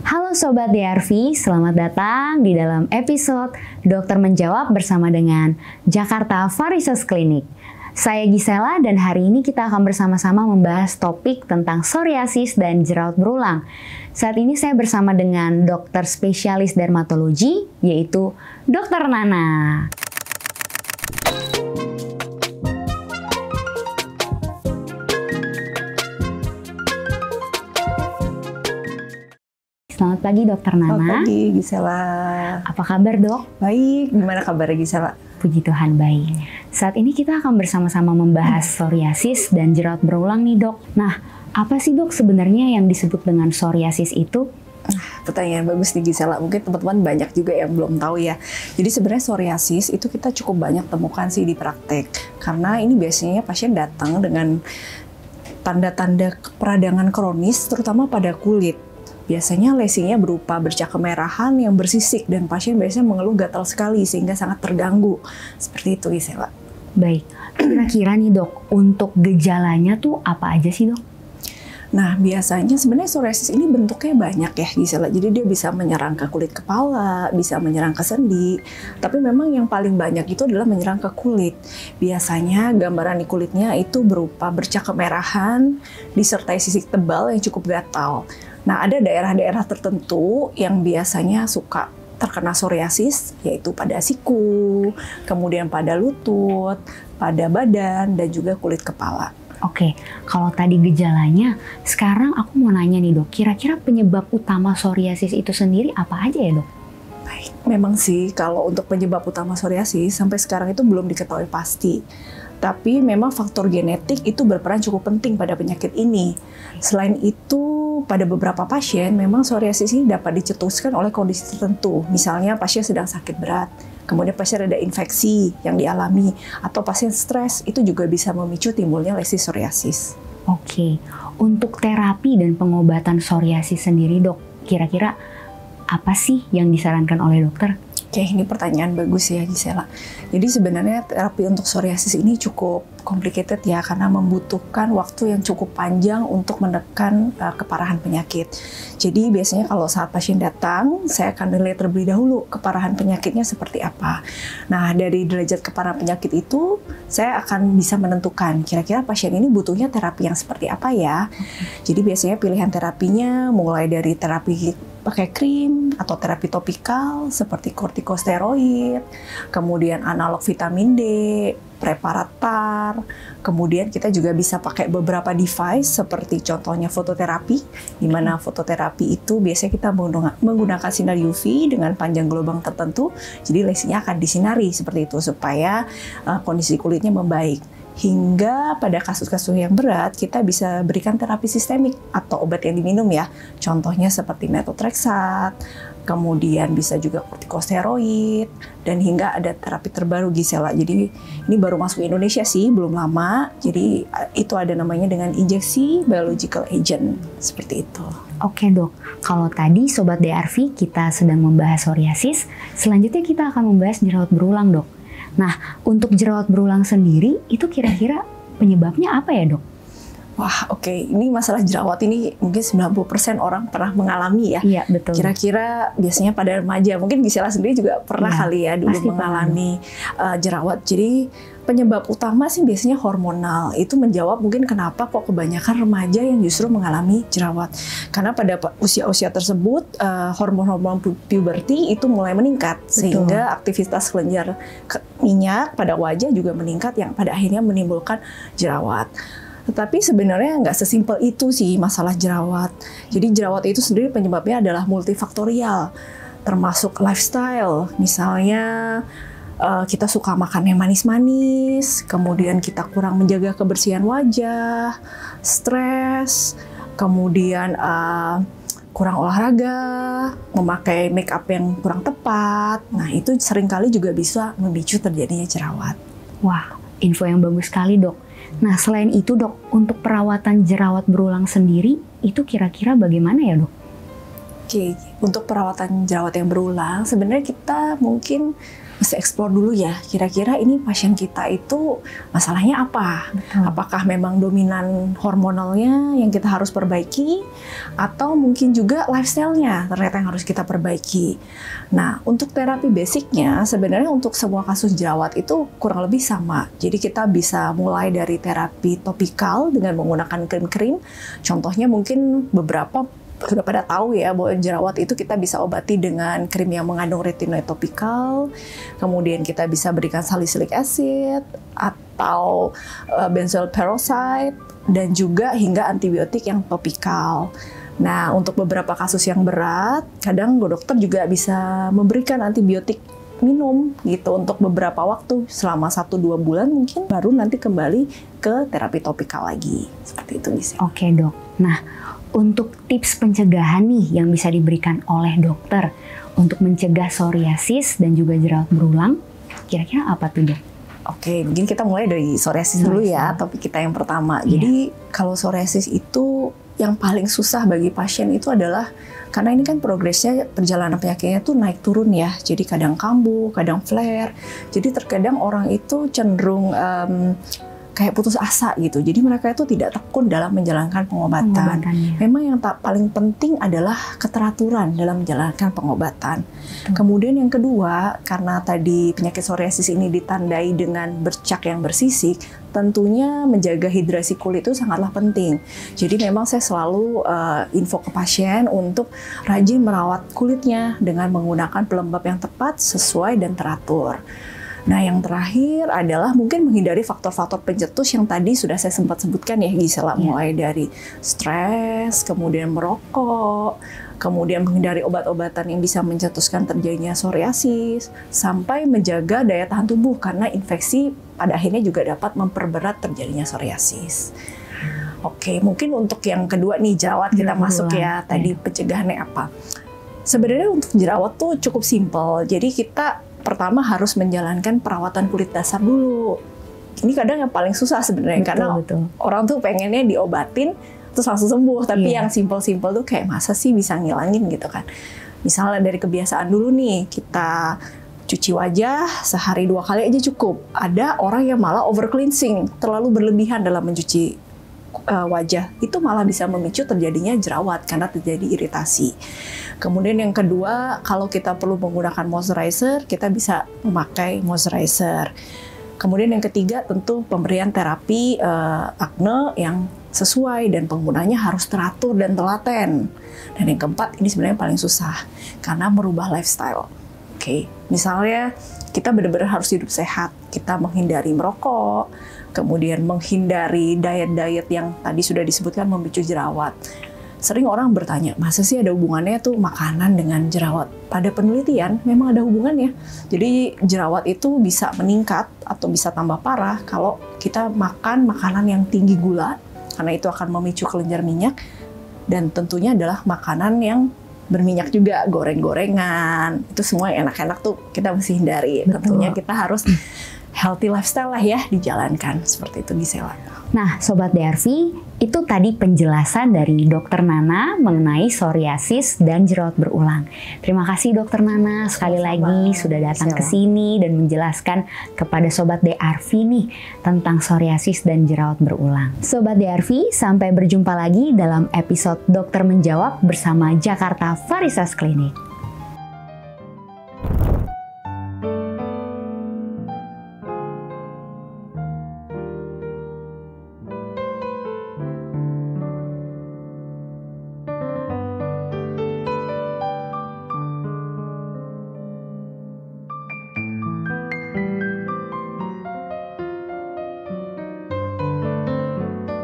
Halo Sobat DRV, selamat datang di dalam episode Dokter Menjawab bersama dengan Jakarta Varises Clinic. Saya Gisela dan hari ini kita akan bersama-sama membahas topik tentang psoriasis dan jerawat berulang. Saat ini saya bersama dengan dokter spesialis dermatologi, yaitu Dokter Nana. Selamat pagi Dokter Nana. Selamat pagi Gisela. Apa kabar dok? Baik, gimana kabarnya Gisela? Puji Tuhan baik. Saat ini kita akan bersama-sama membahas psoriasis dan jerawat berulang nih dok. Nah, apa sih dok sebenarnya yang disebut dengan psoriasis itu? Pertanyaan bagus nih Gisela, mungkin teman-teman banyak juga yang belum tahu ya. Jadi sebenarnya psoriasis itu kita cukup banyak temukan sih di praktek. Karena ini biasanya pasien datang dengan tanda-tanda peradangan kronis terutama pada kulit. Biasanya lesinya berupa bercak kemerahan yang bersisik dan pasien biasanya mengeluh gatal sekali sehingga sangat terganggu. Seperti itu Gisela. Baik, kira-kira nih dok, untuk gejalanya tuh apa aja sih dok? Nah, biasanya sebenarnya psoriasis ini bentuknya banyak ya Gisela. Jadi dia bisa menyerang ke kulit kepala, bisa menyerang ke sendi. Tapi memang yang paling banyak itu adalah menyerang ke kulit. Biasanya gambaran di kulitnya itu berupa bercak kemerahan disertai sisik tebal yang cukup gatal. Nah, ada daerah-daerah tertentu yang biasanya suka terkena psoriasis, yaitu pada siku, kemudian pada lutut, pada badan, dan juga kulit kepala. Oke, kalau tadi gejalanya, sekarang aku mau nanya nih dok, kira-kira penyebab utama psoriasis itu sendiri apa aja ya dok? Baik, memang sih kalau untuk penyebab utama psoriasis sampai sekarang itu belum diketahui pasti. Tapi memang faktor genetik itu berperan cukup penting pada penyakit ini. Selain itu, pada beberapa pasien memang psoriasis ini dapat dicetuskan oleh kondisi tertentu. Misalnya pasien sedang sakit berat, kemudian pasien ada infeksi yang dialami, atau pasien stres, itu juga bisa memicu timbulnya lesi psoriasis. Oke, untuk terapi dan pengobatan psoriasis sendiri dok, kira-kira apa sih yang disarankan oleh dokter? Oke, ini pertanyaan bagus ya Gisela. Jadi sebenarnya terapi untuk psoriasis ini cukup complicated ya karena membutuhkan waktu yang cukup panjang untuk menekan keparahan penyakit. Jadi biasanya kalau saat pasien datang, saya akan nilai terlebih dahulu keparahan penyakitnya seperti apa. Nah, dari derajat keparahan penyakit itu, saya akan bisa menentukan kira-kira pasien ini butuhnya terapi yang seperti apa ya. Jadi biasanya pilihan terapinya mulai dari terapi pakai krim atau terapi topikal seperti kortikosteroid, kemudian analog vitamin D, preparat PAR, kemudian kita juga bisa pakai beberapa device seperti contohnya fototerapi, di mana fototerapi itu biasanya kita menggunakan sinar UV dengan panjang gelombang tertentu, jadi lesinya akan disinari seperti itu supaya kondisi kulitnya membaik. Hingga pada kasus-kasus yang berat, kita bisa berikan terapi sistemik atau obat yang diminum ya. Contohnya seperti methotrexate, kemudian bisa juga kortikosteroid, dan hingga ada terapi terbaru Gisela. Jadi ini baru masuk ke Indonesia sih, belum lama. Jadi itu ada namanya dengan injeksi biological agent, seperti itu. Oke dok, kalau tadi Sobat DRV kita sedang membahas psoriasis, selanjutnya kita akan membahas jerawat berulang dok. Nah, untuk jerawat berulang sendiri, itu kira-kira penyebabnya apa ya, dok? Wah, oke. Ini masalah jerawat ini mungkin 90% orang pernah mengalami ya. Iya, betul. Kira-kira biasanya pada remaja, mungkin Gisela sendiri juga pernah kali ya dulu mengalami jerawat. Jadi penyebab utama sih biasanya hormonal. Itu menjawab mungkin kenapa kok kebanyakan remaja yang justru mengalami jerawat. Karena pada usia-usia tersebut hormon-hormon puberti itu mulai meningkat. Sehingga aktivitas kelenjar minyak pada wajah juga meningkat yang pada akhirnya menimbulkan jerawat. Tetapi sebenarnya nggak sesimpel itu sih masalah jerawat. Jadi jerawat itu sendiri penyebabnya adalah multifaktorial. Termasuk lifestyle, misalnya kita suka makan yang manis-manis, kemudian kita kurang menjaga kebersihan wajah, stres, kemudian kurang olahraga, memakai make up yang kurang tepat. Nah, itu seringkali juga bisa memicu terjadinya jerawat. Wah, info yang bagus sekali dok. Nah, selain itu dok, untuk perawatan jerawat berulang sendiri, itu kira-kira bagaimana ya dok? Oke, untuk perawatan jerawat yang berulang, sebenarnya kita mungkin mesti explore dulu ya, kira-kira ini pasien kita itu masalahnya apa? Apakah memang dominan hormonalnya yang kita harus perbaiki, atau mungkin juga lifestyle-nya ternyata yang harus kita perbaiki. Nah, untuk terapi basicnya sebenarnya untuk semua kasus jerawat itu kurang lebih sama. Jadi kita bisa mulai dari terapi topikal dengan menggunakan krim-krim. Contohnya mungkin beberapa sudah pada tahu ya bahwa jerawat itu kita bisa obati dengan krim yang mengandung retinoid topikal, kemudian kita bisa berikan salicylic acid atau benzoyl peroxide, dan juga hingga antibiotik yang topikal. Nah, untuk beberapa kasus yang berat, kadang dokter juga bisa memberikan antibiotik minum gitu untuk beberapa waktu selama 1-2 bulan mungkin, baru nanti kembali ke terapi topikal lagi. Seperti itu bisa. Oke, Dok. Nah, untuk tips pencegahan nih yang bisa diberikan oleh dokter untuk mencegah psoriasis dan juga jerawat berulang, kira-kira apa tuh, Dok? Oke, mungkin kita mulai dari psoriasis dulu ya, topik kita yang pertama. Jadi kalau psoriasis itu yang paling susah bagi pasien itu adalah karena ini kan progresnya perjalanan penyakitnya tuh naik turun ya. Jadi kadang kambuh, kadang flare. Jadi terkadang orang itu cenderung kayak putus asa gitu. Jadi mereka itu tidak tekun dalam menjalankan pengobatan. Memang yang paling penting adalah keteraturan dalam menjalankan pengobatan. Kemudian yang kedua, karena tadi penyakit psoriasis ini ditandai dengan bercak yang bersisik, tentunya menjaga hidrasi kulit itu sangatlah penting. Jadi memang saya selalu info ke pasien untuk rajin merawat kulitnya dengan menggunakan pelembab yang tepat, sesuai dan teratur. Nah, yang terakhir adalah mungkin menghindari faktor-faktor pencetus yang tadi sudah saya sempat sebutkan ya, Gisela. Mulai dari stres, kemudian merokok, kemudian menghindari obat-obatan yang bisa mencetuskan terjadinya psoriasis, sampai menjaga daya tahan tubuh karena infeksi pada akhirnya juga dapat memperberat terjadinya psoriasis. Oke, mungkin untuk yang kedua nih, jerawat kita masuk ya. Tadi pencegahannya apa? Sebenarnya untuk jerawat tuh cukup simpel. Jadi kita pertama harus menjalankan perawatan kulit dasar dulu. Ini kadang yang paling susah sebenarnya, karena orang tuh pengennya diobatin terus langsung sembuh, tapi yang simpel-simpel tuh kayak masa sih bisa ngilangin gitu kan. Misalnya dari kebiasaan dulu nih, kita cuci wajah sehari 2 kali aja cukup. Ada orang yang malah over cleansing, terlalu berlebihan dalam mencuci wajah, itu malah bisa memicu terjadinya jerawat karena terjadi iritasi. Kemudian yang kedua, kalau kita perlu menggunakan moisturizer, kita bisa memakai moisturizer. Kemudian yang ketiga, tentu pemberian terapi akne yang sesuai dan penggunanya harus teratur dan telaten. Dan yang keempat, ini sebenarnya paling susah karena merubah lifestyle. Oke, misalnya kita benar-benar harus hidup sehat, kita menghindari merokok, kemudian menghindari diet-diet yang tadi sudah disebutkan memicu jerawat. Sering orang bertanya, masa sih ada hubungannya tuh makanan dengan jerawat? Pada penelitian memang ada hubungannya. Jadi jerawat itu bisa meningkat atau bisa tambah parah kalau kita makan makanan yang tinggi gula, karena itu akan memicu kelenjar minyak, dan tentunya adalah makanan yang berminyak juga, goreng-gorengan, itu semua yang enak-enak tuh kita mesti hindari. Tentunya kita harus healthy lifestyle lah ya dijalankan, seperti itu Gisela. Nah, Sobat DRV, itu tadi penjelasan dari Dr. Nana mengenai psoriasis dan jerawat berulang. Terima kasih Dr. Nana sekali lagi sudah datang ke sini dan menjelaskan kepada Sobat DRV nih tentang psoriasis dan jerawat berulang. Sobat DRV, sampai berjumpa lagi dalam episode Dokter Menjawab bersama Jakarta Varisas Clinic.